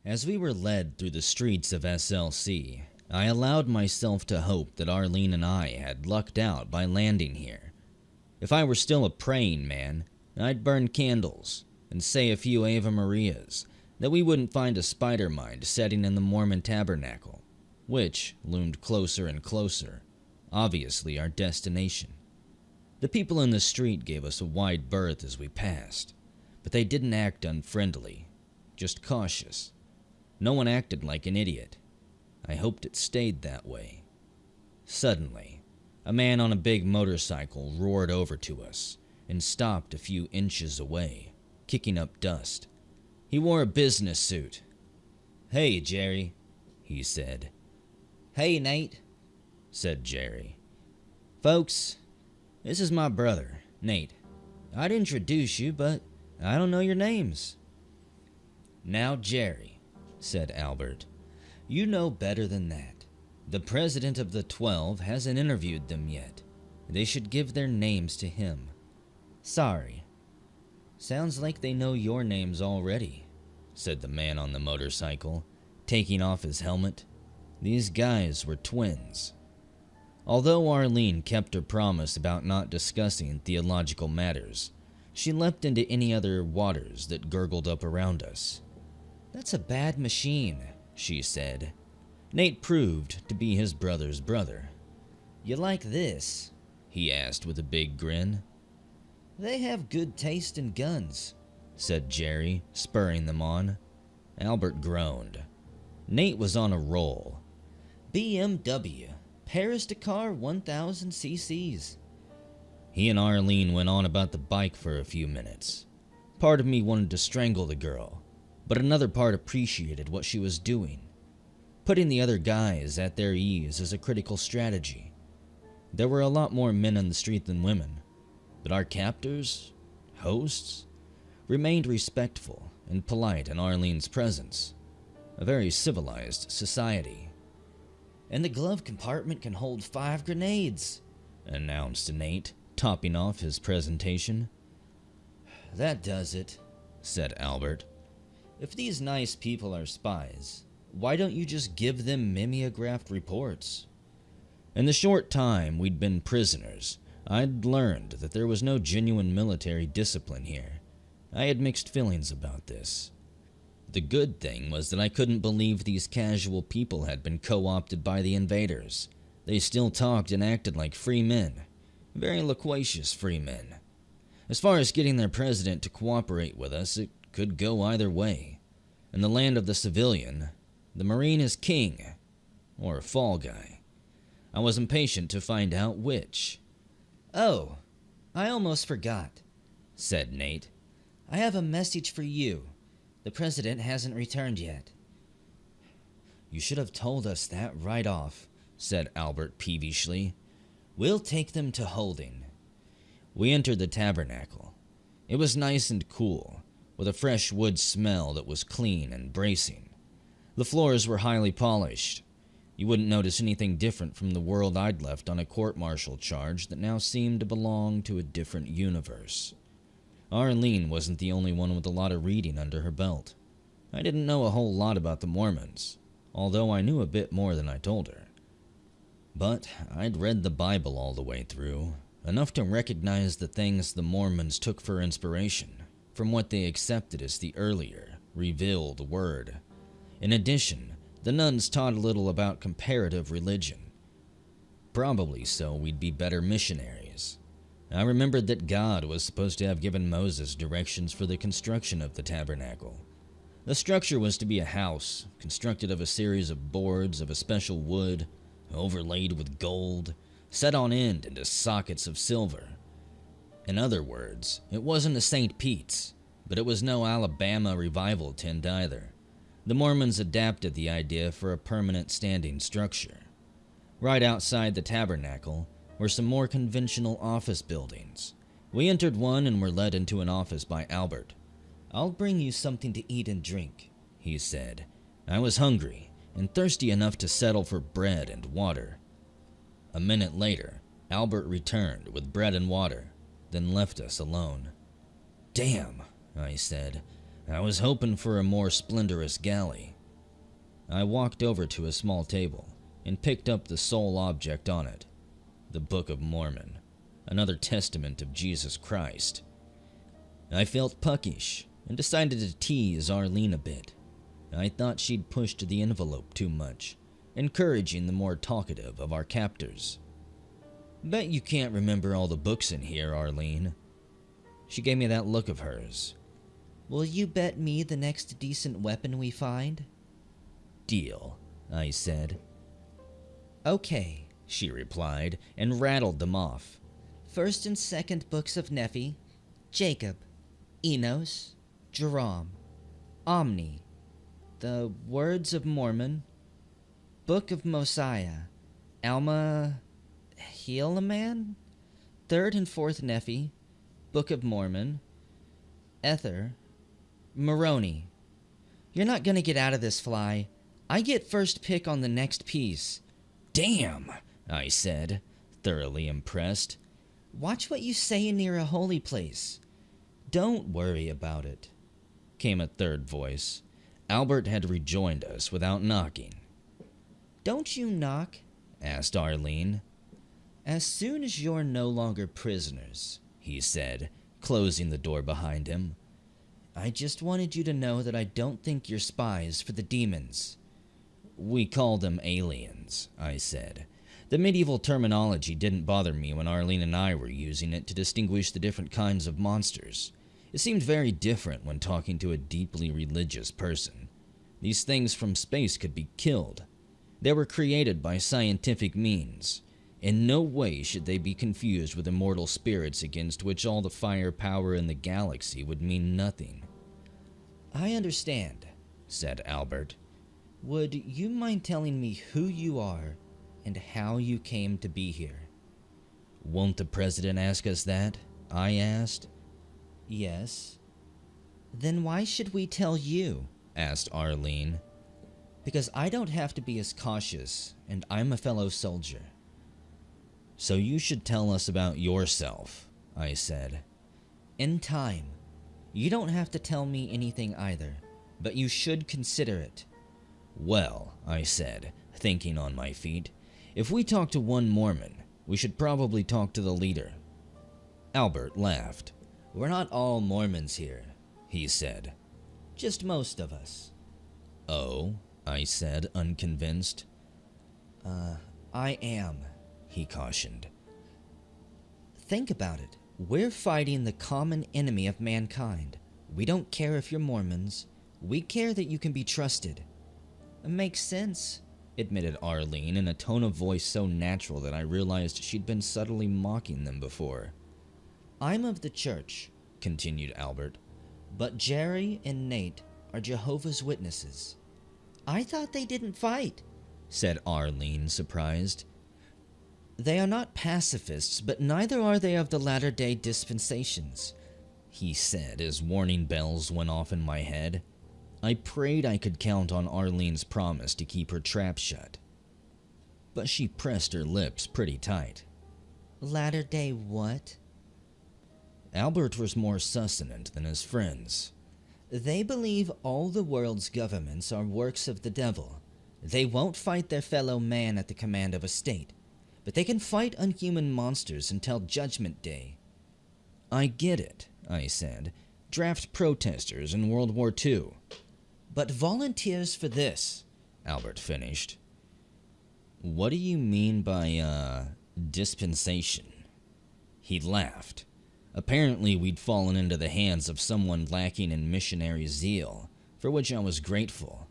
As we were led through the streets of SLC, I allowed myself to hope that Arlene and I had lucked out by landing here. If I were still a praying man, I'd burn candles and say a few Ave Marias that we wouldn't find a spider mind setting in the Mormon tabernacle, which loomed closer and closer, obviously our destination. The people in the street gave us a wide berth as we passed, but they didn't act unfriendly, just cautious. No one acted like an idiot. I hoped it stayed that way. Suddenly, a man on a big motorcycle roared over to us and stopped a few inches away, kicking up dust. He wore a business suit. "Hey, Jerry," he said. "Hey, Nate," said Jerry. "Folks, this is my brother, Nate. I'd introduce you, but I don't know your names." "Now, Jerry," said Albert, "you know better than that. The president of the 12 hasn't interviewed them yet. They should give their names to him." "Sorry. Sounds like they know your names already," said the man on the motorcycle, taking off his helmet. These guys were twins. Although Arlene kept her promise about not discussing theological matters, she leapt into any other waters that gurgled up around us. "That's a bad machine," she said. Nate proved to be his brother's brother. "You like this?" he asked with a big grin. "They have good taste in guns," said Jerry, spurring them on. Albert groaned. Nate was on a roll. "BMW, Paris Dakar 1000 cc's. He and Arlene went on about the bike for a few minutes. Part of me wanted to strangle the girl, but another part appreciated what she was doing. Putting the other guys at their ease is a critical strategy. There were a lot more men on the street than women, but our captors, hosts, remained respectful and polite in Arlene's presence. A very civilized society. "And the glove compartment can hold 5 grenades, announced Nate, topping off his presentation. "That does it," said Albert. "If these nice people are spies, why don't you just give them mimeographed reports?" In the short time we'd been prisoners, I'd learned that there was no genuine military discipline here. I had mixed feelings about this. The good thing was that I couldn't believe these casual people had been co-opted by the invaders. They still talked and acted like free men. Very loquacious free men. As far as getting their president to cooperate with us, it could go either way. In the land of the civilian, the Marine is king, or a fall guy. I was impatient to find out which. "Oh, I almost forgot," said Nate. "I have a message for you. The president hasn't returned yet." "You should have told us that right off," said Albert peevishly. "We'll take them to holding." We entered the tabernacle. It was nice and cool, with a fresh wood smell that was clean and bracing. The floors were highly polished. You wouldn't notice anything different from the world I'd left on a court-martial charge that now seemed to belong to a different universe. Arlene wasn't the only one with a lot of reading under her belt. I didn't know a whole lot about the Mormons, although I knew a bit more than I told her. But I'd read the Bible all the way through, enough to recognize the things the Mormons took for inspiration from what they accepted as the earlier, revealed word. In addition, the nuns taught a little about comparative religion. Probably so we'd be better missionaries. I remembered that God was supposed to have given Moses directions for the construction of the tabernacle. The structure was to be a house, constructed of a series of boards of a special wood, overlaid with gold, set on end into sockets of silver. In other words, it wasn't a St. Pete's, but it was no Alabama revival tent either. The Mormons adapted the idea for a permanent standing structure. Right outside the tabernacle were some more conventional office buildings. We entered one and were led into an office by Albert. "I'll bring you something to eat and drink," he said. I was hungry and thirsty enough to settle for bread and water. A minute later, Albert returned with bread and water, then left us alone. "Damn," I said. I was hoping for a more splendorous galley. I walked over to a small table and picked up the sole object on it, the Book of Mormon, another testament of Jesus Christ. I felt puckish and decided to tease Arlene a bit. I thought she'd pushed the envelope too much, encouraging the more talkative of our captors. Bet you can't remember all the books in here, Arlene. She gave me that look of hers. Will you bet me the next decent weapon we find? Deal, I said. Okay, she replied and rattled them off. First and second books of Nephi, Jacob, Enos, Jerome, Omni, the Words of Mormon, Book of Mosiah, Alma, Helaman, third and fourth Nephi, Book of Mormon, Ether, Moroni. You're not gonna get out of this, Fly. I get first pick on the next piece. Damn, I said, thoroughly impressed. Watch what you say near a holy place. Don't worry about it, came a third voice. Albert had rejoined us without knocking. Don't you knock? Asked Arlene. As soon as you're no longer prisoners, he said, closing the door behind him. I just wanted you to know that I don't think you're spies for the demons. We call them aliens, I said. The medieval terminology didn't bother me when Arlene and I were using it to distinguish the different kinds of monsters. It seemed very different when talking to a deeply religious person. These things from space could be killed. They were created by scientific means. In no way should they be confused with immortal spirits against which all the firepower in the galaxy would mean nothing. I understand, said Albert. Would you mind telling me who you are and how you came to be here? Won't the president ask us that? I asked. Yes. Then why should we tell you? Asked Arlene. Because I don't have to be as cautious, and I'm a fellow soldier. So you should tell us about yourself, I said. In time. You don't have to tell me anything either, but you should consider it. Well, I said, thinking on my feet, if we talk to one Mormon, we should probably talk to the leader. Albert laughed. We're not all Mormons here, he said. Just most of us. Oh, I said, unconvinced. I am, he cautioned. Think about it. We're fighting the common enemy of mankind. We don't care if you're Mormons. We care that you can be trusted. It makes sense, admitted Arlene in a tone of voice so natural that I realized she'd been subtly mocking them before. I'm of the church, continued Albert, but Jerry and Nate are Jehovah's Witnesses. I thought they didn't fight, said Arlene, surprised. They are not pacifists, but neither are they of the latter-day dispensations, he said as warning bells went off in my head. I prayed I could count on Arlene's promise to keep her trap shut. But she pressed her lips pretty tight. Latter-day what? Albert was more succinct than his friends. They believe all the world's governments are works of the devil. They won't fight their fellow man at the command of a state, but they can fight unhuman monsters until Judgment Day. I get it, I said. Draft protesters in World War II. But volunteers for this, Albert finished. What do you mean by, dispensation? He laughed. Apparently we'd fallen into the hands of someone lacking in missionary zeal, for which I was grateful.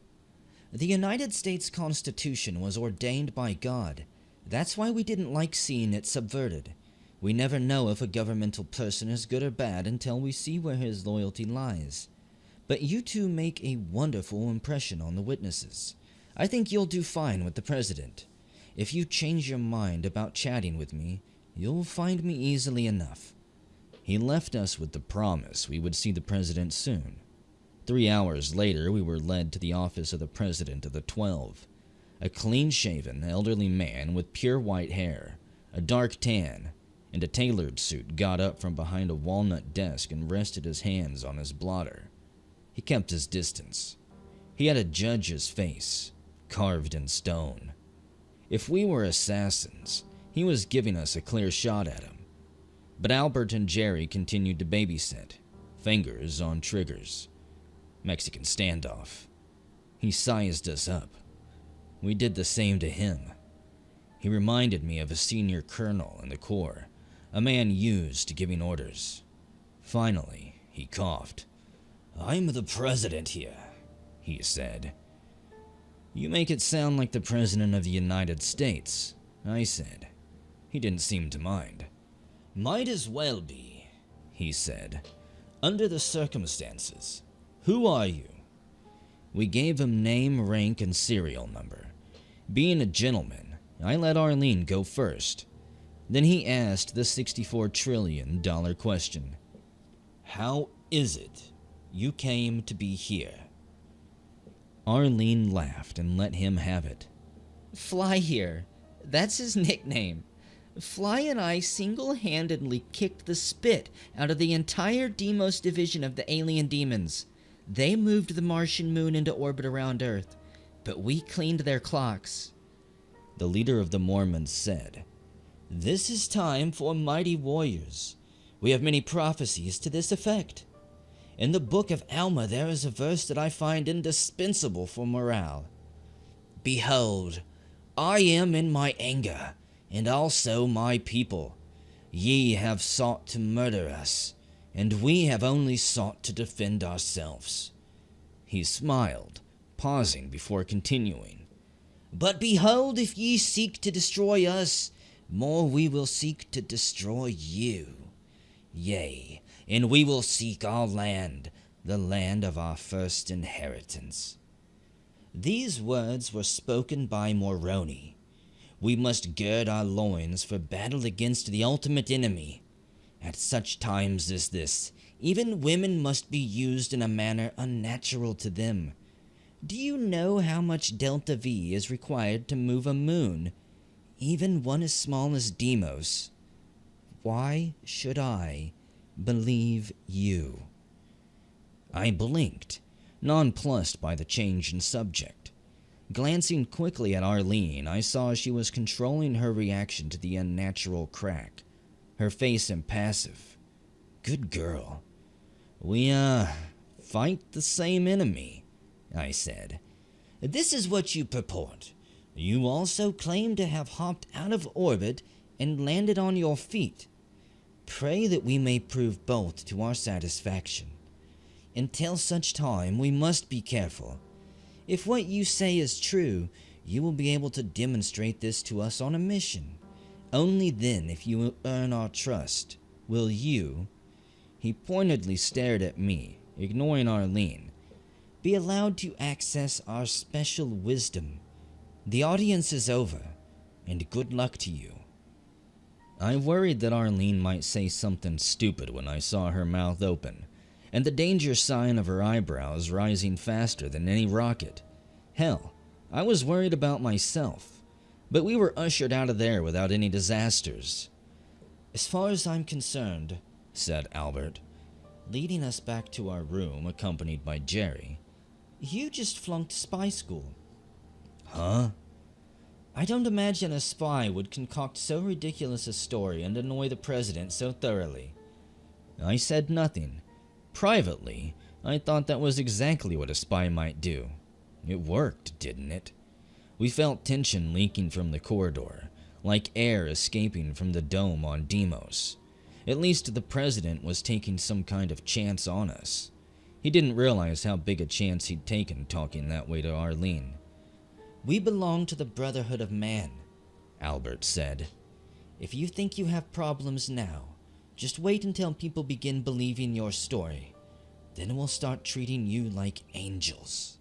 The United States Constitution was ordained by God. That's why we didn't like seeing it subverted. We never know if a governmental person is good or bad until we see where his loyalty lies. But you two make a wonderful impression on the witnesses. I think you'll do fine with the president. If you change your mind about chatting with me, you'll find me easily enough. He left us with the promise we would see the president soon. 3 hours later, we were led to the office of the president of the 12. A clean-shaven, elderly man with pure white hair, a dark tan, and a tailored suit got up from behind a walnut desk and rested his hands on his blotter. He kept his distance. He had a judge's face, carved in stone. If we were assassins, he was giving us a clear shot at him. But Albert and Jerry continued to babysit, fingers on triggers. Mexican standoff. He sized us up. We did the same to him. He reminded me of a senior colonel in the Corps, a man used to giving orders. Finally, he coughed. "I'm the president here," he said. "You make it sound like the President of the United States," I said. He didn't seem to mind. "Might as well be," he said. "Under the circumstances. Who are you?" We gave him name, rank, and serial number. Being a gentleman, I let Arlene go first. Then he asked the $64 trillion question. "How is it you came to be here?" Arlene laughed and let him have it. Fly here. That's his nickname. Fly and I single-handedly kicked the spit out of the entire Deimos division of the alien demons. They moved the Martian moon into orbit around Earth, but we cleaned their clocks. The leader of the Mormons said, "This is time for mighty warriors. We have many prophecies to this effect. In the book of Alma there is a verse that I find indispensable for morale. Behold, I am in my anger, and also my people. Ye have sought to murder us, and we have only sought to defend ourselves." He smiled, pausing before continuing. "But behold, if ye seek to destroy us, more we will seek to destroy you. Yea, and we will seek our land, the land of our first inheritance." These words were spoken by Moroni. We must gird our loins for battle against the ultimate enemy. At such times as this, even women must be used in a manner unnatural to them. Do you know how much delta V is required to move a moon, even one as small as Deimos? Why should I believe you? I blinked, nonplussed by the change in subject. Glancing quickly at Arlene, I saw she was controlling her reaction to the unnatural crack, her face impassive. Good girl. "We, fight the same enemy," I said. "This is what you purport. You also claim to have hopped out of orbit and landed on your feet. Pray that we may prove both to our satisfaction. Until such time, we must be careful. If what you say is true, you will be able to demonstrate this to us on a mission. Only then, if you earn our trust, will you," he pointedly stared at me, ignoring Arlene, "be allowed to access our special wisdom. The audience is over, and good luck to you." I worried that Arlene might say something stupid when I saw her mouth open, and the danger sign of her eyebrows rising faster than any rocket. Hell, I was worried about myself, but we were ushered out of there without any disasters. "As far as I'm concerned," said Albert, leading us back to our room accompanied by Jerry, "you just flunked spy school." "Huh?" "I don't imagine a spy would concoct so ridiculous a story and annoy the president so thoroughly." I said nothing. Privately, I thought that was exactly what a spy might do. It worked, didn't it? We felt tension leaking from the corridor, like air escaping from the dome on Deimos. At least the president was taking some kind of chance on us. He didn't realize how big a chance he'd taken talking that way to Arlene. "We belong to the Brotherhood of Man," Albert said. "If you think you have problems now, just wait until people begin believing your story. Then we'll start treating you like angels."